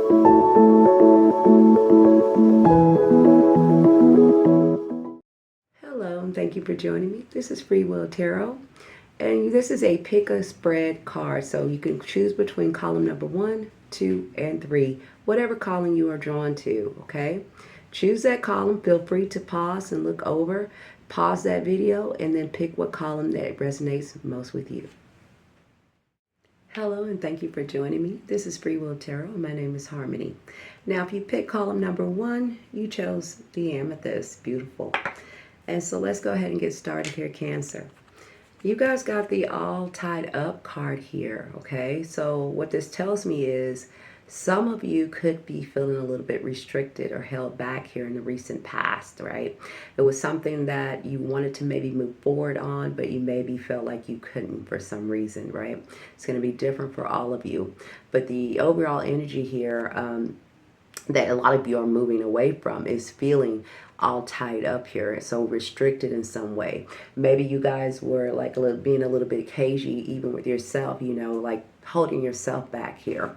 Hello, and thank you for joining me. This is Free Will Tarot, and this is a pick a spread card. So you can choose between column number 1, 2, and 3, whatever column you are drawn to, okay? Choose that column. Feel free to pause and look over, pause that video, and then pick what column that resonates most with you. Hello, and thank you for joining me. This is Free Will Tarot. My name is Harmony. Now, if you pick column number 1, you chose the amethyst. Beautiful. And so let's go ahead and get started here, Cancer. You guys got the all tied up card here, okay? So what this tells me is some of you could be feeling a little bit restricted or held back here in the recent past, right? It was something that you wanted to maybe move forward on, but you maybe felt like you couldn't for some reason, right? It's going to be different for all of you. But the overall energy here, that a lot of you are moving away from is feeling all tied up here, so restricted in some way. Maybe you guys were like being a little bit cagey even with yourself, you know, like holding yourself back here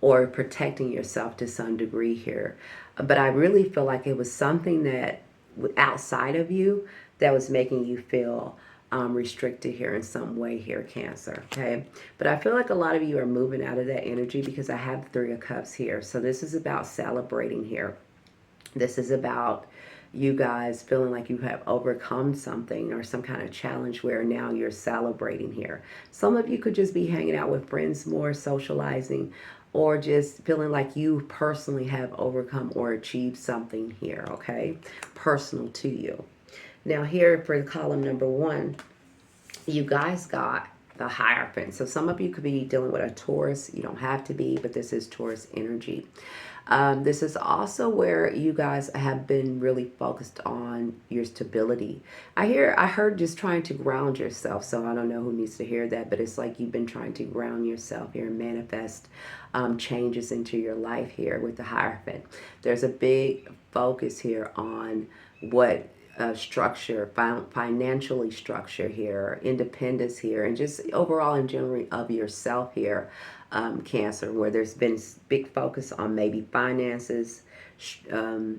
or protecting yourself to some degree here. But I really feel like it was something that outside of you that was making you feel restricted here in some way here, Cancer, okay? But I feel like a lot of you are moving out of that energy because I have the 3 of Cups here. So this is about celebrating here. This is about you guys feeling like you have overcome something or some kind of challenge where now you're celebrating here. Some of you could just be hanging out with friends more, socializing, or just feeling like you personally have overcome or achieved something here, okay? Personal to you. Now here for column number 1, you guys got the Hierophant. So some of you could be dealing with a Taurus. You don't have to be, but this is Taurus energy. This is also where you guys have been really focused on your stability. I heard just trying to ground yourself. So I don't know who needs to hear that, but it's like you've been trying to ground yourself here and manifest changes into your life here with the Hierophant. There's a big focus here on what structure, financially structure here, independence here, and just overall in general of yourself here, Cancer, where there's been big focus on maybe finances,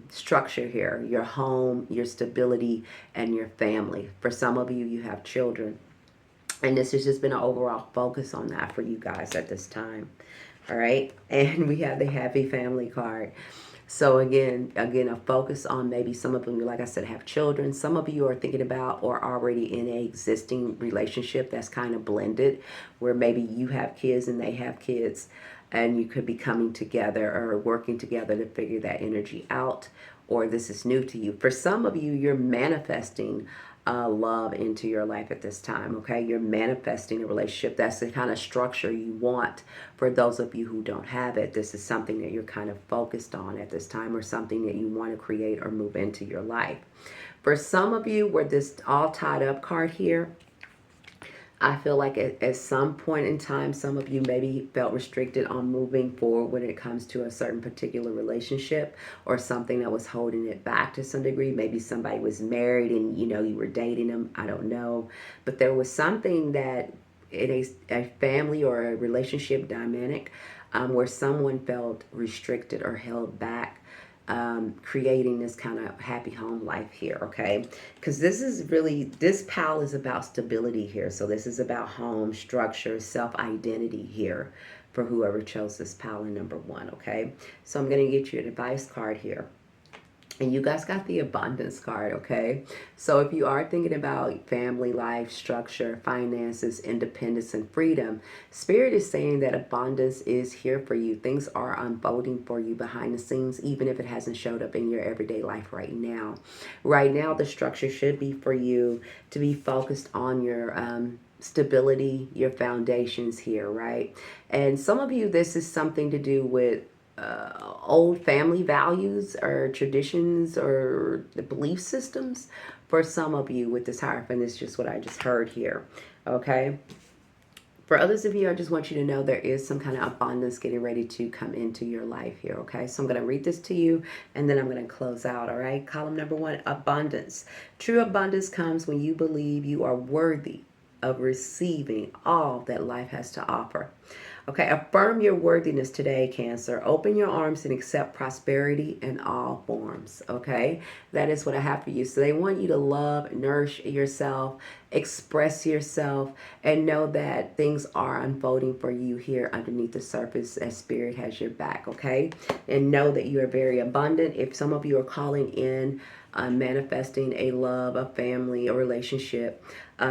structure here, your home, your stability, and your family. For some of you, you have children. And this has just been an overall focus on that for you guys at this time. All right. And we have the Happy Family card. So again, a focus on maybe some of them, like I said, have children. Some of you are thinking about or already in a existing relationship that's kind of blended, where maybe you have kids and they have kids, and you could be coming together or working together to figure that energy out, or this is new to you. For some of you, you're manifesting love into your life at this time, okay? You're manifesting a relationship. That's the kind of structure you want. For those of you who don't have it, this is something that you're kind of focused on at this time, or something that you want to create or move into your life. For some of you, where this all tied up card here, I feel like at some point in time, some of you maybe felt restricted on moving forward when it comes to a certain particular relationship or something that was holding it back to some degree. Maybe somebody was married and, you know, you were dating them. I don't know. But there was something that in a family or a relationship dynamic where someone felt restricted or held back, creating this kind of happy home life here, okay? Because this pile is about stability here. So this is about home, structure, self-identity here for whoever chose this pile in number 1, okay? So I'm going to get you an advice card here. And you guys got the abundance card, okay? So if you are thinking about family life, structure, finances, independence, and freedom, Spirit is saying that abundance is here for you. Things are unfolding for you behind the scenes, even if it hasn't showed up in your everyday life right now. Right now, the structure should be for you to be focused on your stability, your foundations here, right? And some of you, this is something to do with old family values or traditions or the belief systems. For some of you with this Hierophant, it's just what I just heard here, okay? For others of you, I just want you to know there is some kind of abundance getting ready to come into your life here, okay? So I'm going to read this to you, and then I'm going to close out, all right? Column number 1, abundance. True abundance comes when you believe you are worthy of receiving all that life has to offer. Okay, affirm your worthiness today, Cancer. Open your arms and accept prosperity in all forms. Okay, that is what I have for you. So they want you to love, nourish yourself, express yourself, and know that things are unfolding for you here underneath the surface as Spirit has your back. Okay, and know that you are very abundant. If some of you are calling in, manifesting a love, a family, a relationship,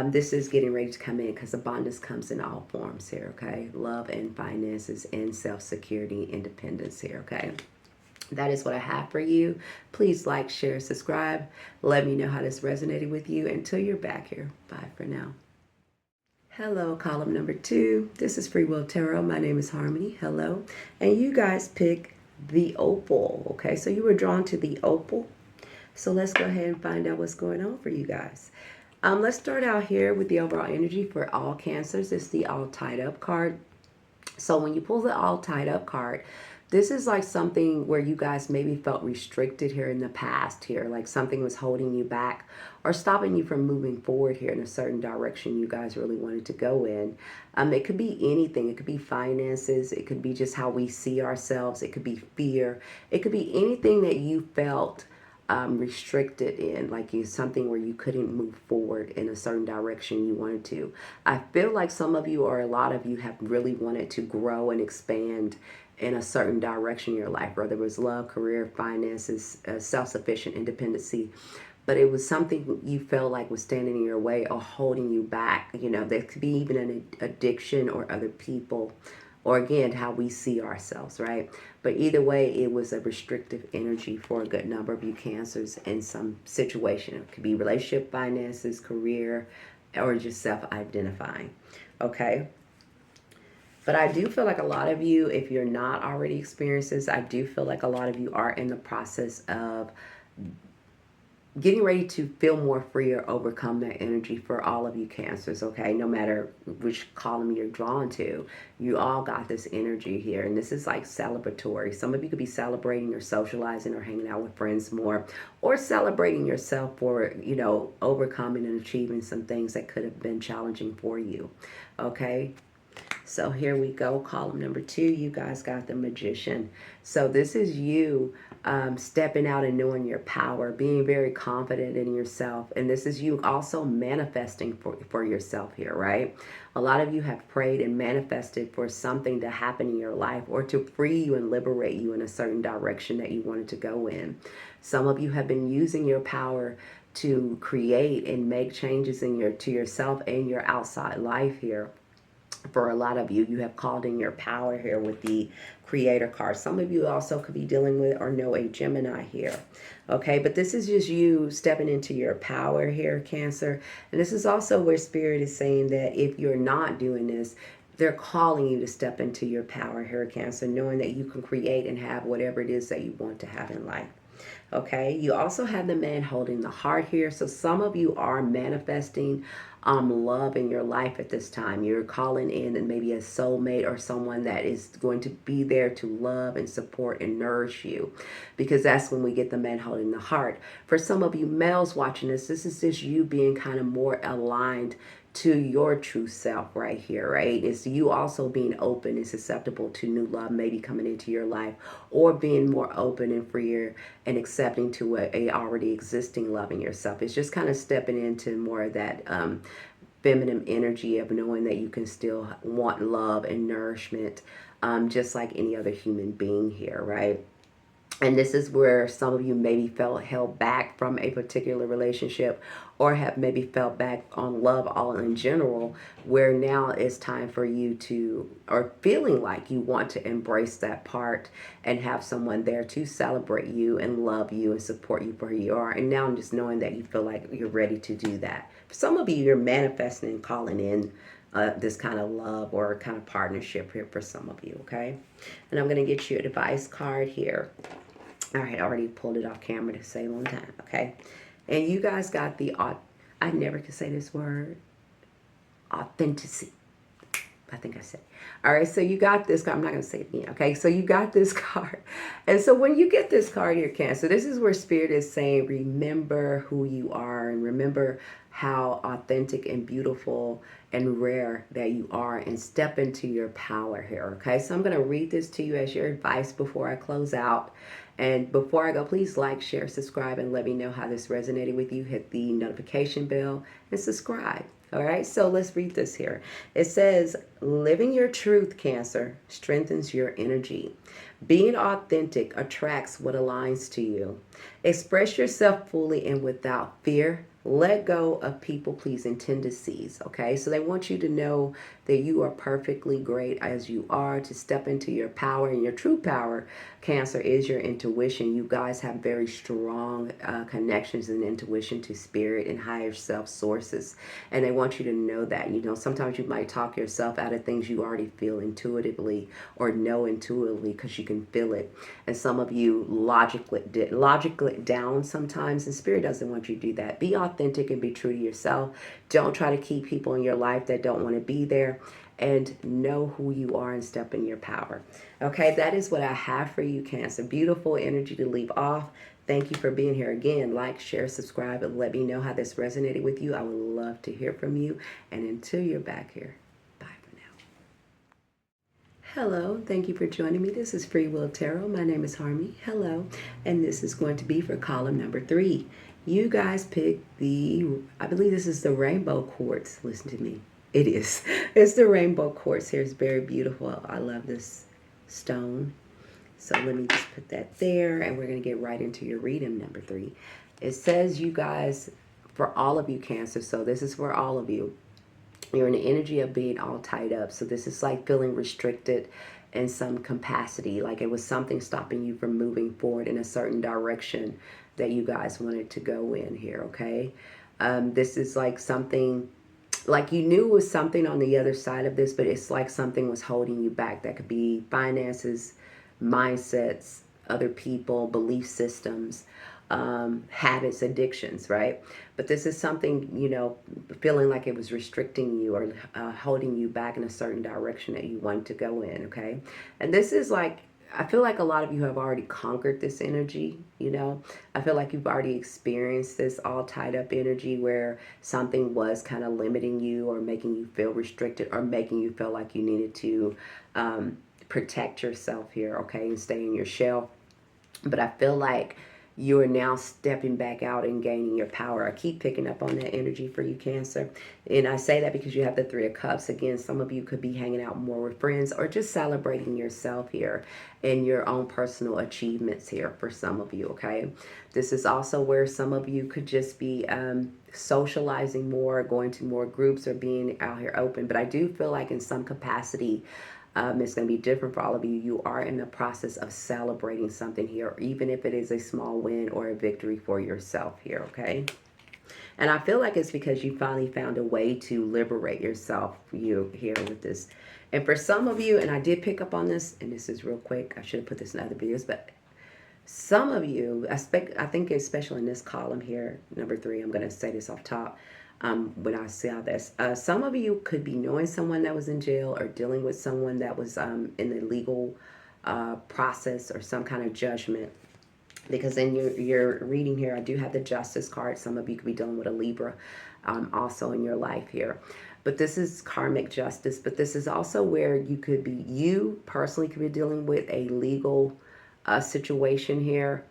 this is getting ready to come in because abundance comes in all forms here, okay? Love and finances and self-security, independence here, okay? That is what I have for you. Please like, share, subscribe. Let me know how this resonated with you. Until you're back here, bye for now. Hello, column number 2. This is Free Will Tarot. My name is Harmony. Hello. And you guys pick the opal, okay? So you were drawn to the opal. So let's go ahead and find out what's going on for you guys. Let's start out here with the overall energy for all Cancers. It's the all tied up card. So when you pull the all tied up card, this is like something where you guys maybe felt restricted here in the past here, like something was holding you back or stopping you from moving forward here in a certain direction you guys really wanted to go in. It could be anything. It could be finances. It could be just how we see ourselves. It could be fear. It could be anything that you felt restricted in, like you something where you couldn't move forward in a certain direction you wanted to. I feel like some of you or a lot of you have really wanted to grow and expand in a certain direction in your life, whether it was love, career, finances, self-sufficient, independency. But it was something you felt like was standing in your way or holding you back. You know, there could be even an addiction or other people, or again, how we see ourselves, right? But either way, it was a restrictive energy for a good number of you Cancers in some situation. It could be relationship, finances, career, or just self-identifying, okay? But I do feel like a lot of you, if you're not already experiencing this, I do feel like a lot of you are in the process of getting ready to feel more free or overcome that energy for all of you Cancers, okay? No matter which column you're drawn to, you all got this energy here. And this is like celebratory. Some of you could be celebrating or socializing or hanging out with friends more, or celebrating yourself for, you know, overcoming and achieving some things that could have been challenging for you, okay? So here we go, column number 2. You guys got the Magician. So this is you stepping out and knowing your power, being very confident in yourself. And this is you also manifesting for yourself here, right? A lot of you have prayed and manifested for something to happen in your life or to free you and liberate you in a certain direction that you wanted to go in. Some of you have been using your power to create and make changes to yourself and your outside life here. For a lot of you, you have called in your power here with the Creator card. Some of you also could be dealing with or know a Gemini here. Okay, but this is just you stepping into your power here, Cancer. And this is also where Spirit is saying that if you're not doing this, they're calling you to step into your power here, Cancer, knowing that you can create and have whatever it is that you want to have in life. Okay, you also have the Man holding the heart here. So some of you are manifesting love in your life at this time. You're calling in and maybe a soulmate or someone that is going to be there to love and support and nourish you, because that's when we get the Man holding the heart. For some of you males watching this is just you being kind of more aligned to your true self right here, right? It's you also being open and susceptible to new love maybe coming into your life, or being more open and freer and accepting to a already existing love in yourself. It's just kind of stepping into more of that feminine energy of knowing that you can still want love and nourishment, just like any other human being here, right? And this is where some of you maybe felt held back from a particular relationship, or have maybe felt back on love all in general, where now it's time for you to, or feeling like you want to embrace that part and have someone there to celebrate you and love you and support you for who you are. And now I'm just knowing that you feel like you're ready to do that. For some of you, you're manifesting and calling in this kind of love or kind of partnership here for some of you, okay? And I'm going to get you a advice card here. All right, I already pulled it off camera to save on time, okay? And you guys got the, I never could say this word, authenticity. I think I said. All right, so you got this card. I'm not going to say it again, okay? So you got this card. And so when you get this card here, Cancer, this is where Spirit is saying, remember who you are and remember how authentic and beautiful and rare that you are and step into your power here, okay? So I'm going to read this to you as your advice before I close out. And before I go, please like, share, subscribe, and let me know how this resonated with you. Hit the notification bell and subscribe. All right, so let's read this here. It says, living your truth, Cancer, strengthens your energy. Being authentic attracts what aligns to you. Express yourself fully and without fear. Let go of people-pleasing tendencies, okay? So they want you to know that you are perfectly great as you are, to step into your power. And your true power, Cancer, is your intuition. You guys have very strong connections and intuition to spirit and higher self sources. And they want you to know that. You know, sometimes you might talk yourself out of things you already feel intuitively or know intuitively because you can feel it. And some of you logically down sometimes, and spirit doesn't want you to do that. Be authentic and be true to yourself. Don't try to keep people in your life that don't want to be there, and know who you are and step in your power. Okay, that is what I have for you, Cancer. Beautiful energy to leave off. Thank you for being here again. Like, share, subscribe, and let me know how this resonated with you. I would love to hear from you. And until you're back here, bye for now. Hello, thank you for joining me. This is Free Will Tarot. My name is Harmony. Hello, and this is going to be for column number 3. You guys picked I believe this is the rainbow quartz. Listen to me. It is. It's the rainbow quartz here. It's very beautiful. I love this stone. So let me just put that there, and we're going to get right into your reading, number 3. It says, you guys, for all of you, Cancer, so this is for all of you. You're in the energy of being all tied up. So this is like feeling restricted in some capacity, like it was something stopping you from moving forward in a certain direction that you guys wanted to go in here, okay? This is like something, like you knew was something on the other side of this, but it's like something was holding you back. That could be finances, mindsets, other people, belief systems, habits, addictions, right? But this is something, you know, feeling like it was restricting you or holding you back in a certain direction that you want to go in, okay? And this is like, I feel like a lot of you have already conquered this energy, you know? I feel like you've already experienced this all tied up energy where something was kind of limiting you or making you feel restricted or making you feel like you needed to protect yourself here, okay, and stay in your shell. But I feel like you are now stepping back out and gaining your power. I keep picking up on that energy for you, Cancer. And I say that because you have the 3 of Cups. Again, some of you could be hanging out more with friends or just celebrating yourself here and your own personal achievements here for some of you, okay? This is also where some of you could just be socializing more, going to more groups or being out here open. But I do feel like in some capacity, it's going to be different for all of you. You are in the process of celebrating something here, even if it is a small win or a victory for yourself here, okay? And I feel like it's because you finally found a way to liberate yourself, you here with this. And for some of you, and I did pick up on this, and this is real quick. I should have put this in other videos, but some of you, I think especially in this column here, number 3, I'm going to say this off top. When I see all this, some of you could be knowing someone that was in jail or dealing with someone that was in the legal process or some kind of judgment. Because in your reading here, I do have the Justice card. Some of you could be dealing with a Libra also in your life here. But this is karmic justice. But this is also where you personally could be dealing with a legal situation here.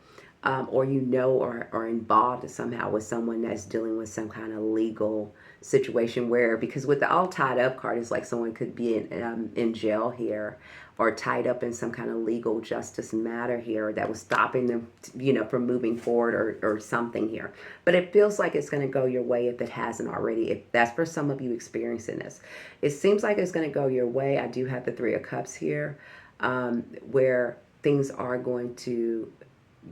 Or you know or are involved somehow with someone that's dealing with some kind of legal situation where, because with the all tied up card, it's like someone could be in jail here or tied up in some kind of legal justice matter here that was stopping them, you know, from moving forward or something here. But it feels like it's going to go your way if it hasn't already. If that's for some of you experiencing this. It seems like it's going to go your way. I do have the 3 of Cups here where things are going to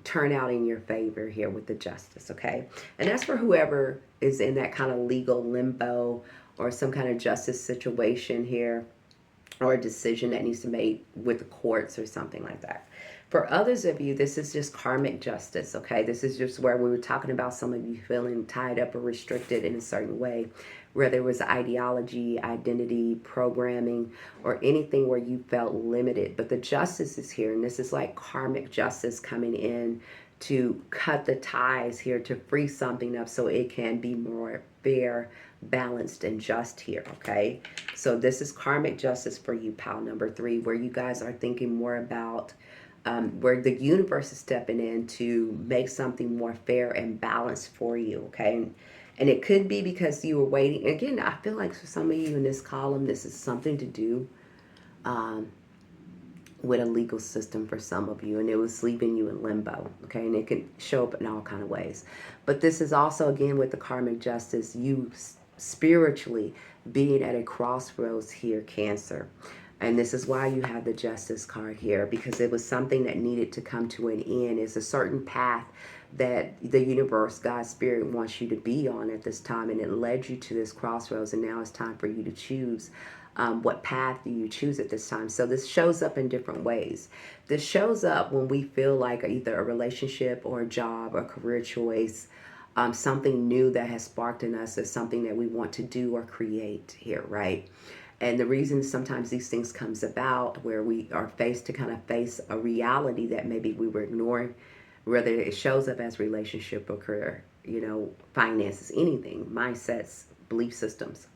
turn out in your favor here with the Justice, okay? And that's for whoever is in that kind of legal limbo or some kind of justice situation here or a decision that needs to be made with the courts or something like that. For others of you, this is just karmic justice, okay? This is just where we were talking about some of you feeling tied up or restricted in a certain way, whether it was ideology, identity, programming, or anything where you felt limited. But the justice is here, and this is like karmic justice coming in to cut the ties here, to free something up so it can be more fair, balanced, and just here, okay? So this is karmic justice for you, pile number 3, where you guys are thinking more about where the universe is stepping in to make something more fair and balanced for you, okay? And it could be because you were waiting. Again, I feel like for some of you in this column, this is something to do with a legal system for some of you, and it was leaving you in limbo, okay? And it can show up in all kind of ways. But this is also, again, with the karmic justice, you spiritually being at a crossroads here, Cancer. And this is why you have the justice card here, because it was something that needed to come to an end. It's a certain path that the universe, God's spirit, wants you to be on at this time, and it led you to this crossroads, and now it's time for you to choose what path do you choose at this time. So this shows up in different ways. This shows up when we feel like either a relationship or a job or career choice, something new that has sparked in us is something that we want to do or create here, right? And the reason sometimes these things comes about where we are faced to kind of face a reality that maybe we were ignoring, whether it shows up as relationship or career, you know, finances, anything, mindsets, belief systems.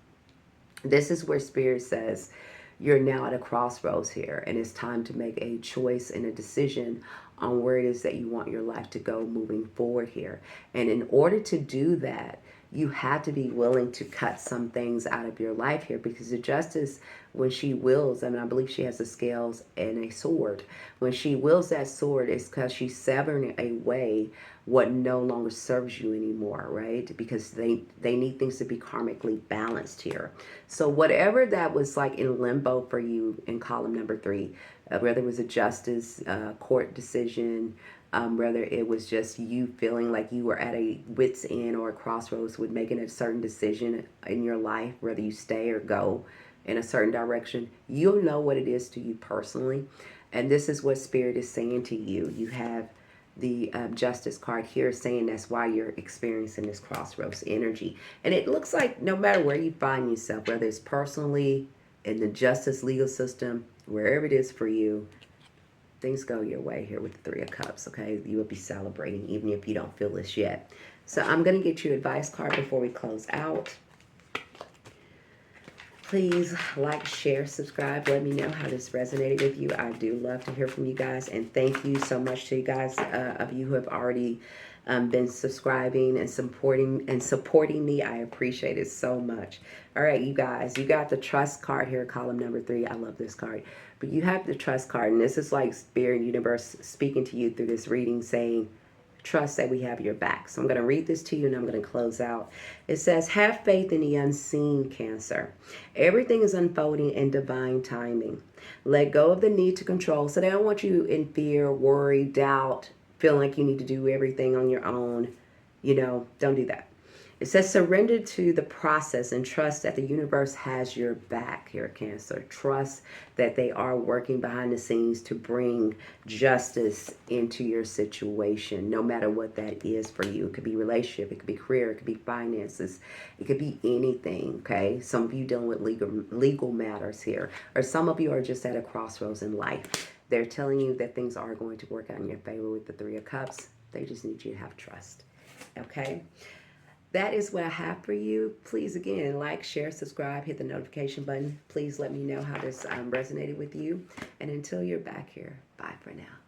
This is where Spirit says you're now at a crossroads here, and it's time to make a choice and a decision on where it is that you want your life to go moving forward here. And in order to do that, you have to be willing to cut some things out of your life here, because the justice, when she wills, I mean, I believe she has the scales and a sword. When she wills that sword, it's because she's severing away what no longer serves you anymore, right? Because they need things to be karmically balanced here. So whatever that was like in limbo for you in column number 3, whether it was a justice court decision, whether it was just you feeling like you were at a wit's end or a crossroads with making a certain decision in your life, whether you stay or go in a certain direction, you'll know what it is to you personally. And this is what Spirit is saying to you. You have the justice card here saying that's why you're experiencing this crossroads energy. And it looks like no matter where you find yourself, whether it's personally, in the justice legal system, wherever it is for you, things go your way here with the 3 of Cups, okay? You will be celebrating even if you don't feel this yet. So I'm going to get you advice card before we close out. Please like, share, subscribe. Let me know how this resonated with you. I do love to hear from you guys. And thank you so much to you guys of you who have already been subscribing and supporting me. I appreciate it so much. All right, you guys, you got the trust card here, column number 3. I love this card. But you have the trust card, and this is like Spirit Universe speaking to you through this reading, saying, trust that we have your back. So I'm going to read this to you, and I'm going to close out. It says, have faith in the unseen, Cancer. Everything is unfolding in divine timing. Let go of the need to control. So they don't want you in fear, worry, doubt, feeling like you need to do everything on your own. You know, don't do that. It says surrender to the process and trust that the universe has your back here, Cancer. Trust that they are working behind the scenes to bring justice into your situation, no matter what that is for you. It could be relationship, it could be career, it could be finances, it could be anything, okay? Some of you dealing with legal matters here, or some of you are just at a crossroads in life. They're telling you that things are going to work out in your favor with the 3 of Cups. They just need you to have trust, okay? That is what I have for you. Please, again, like, share, subscribe, hit the notification button. Please let me know how this resonated with you. And until you're back here, bye for now.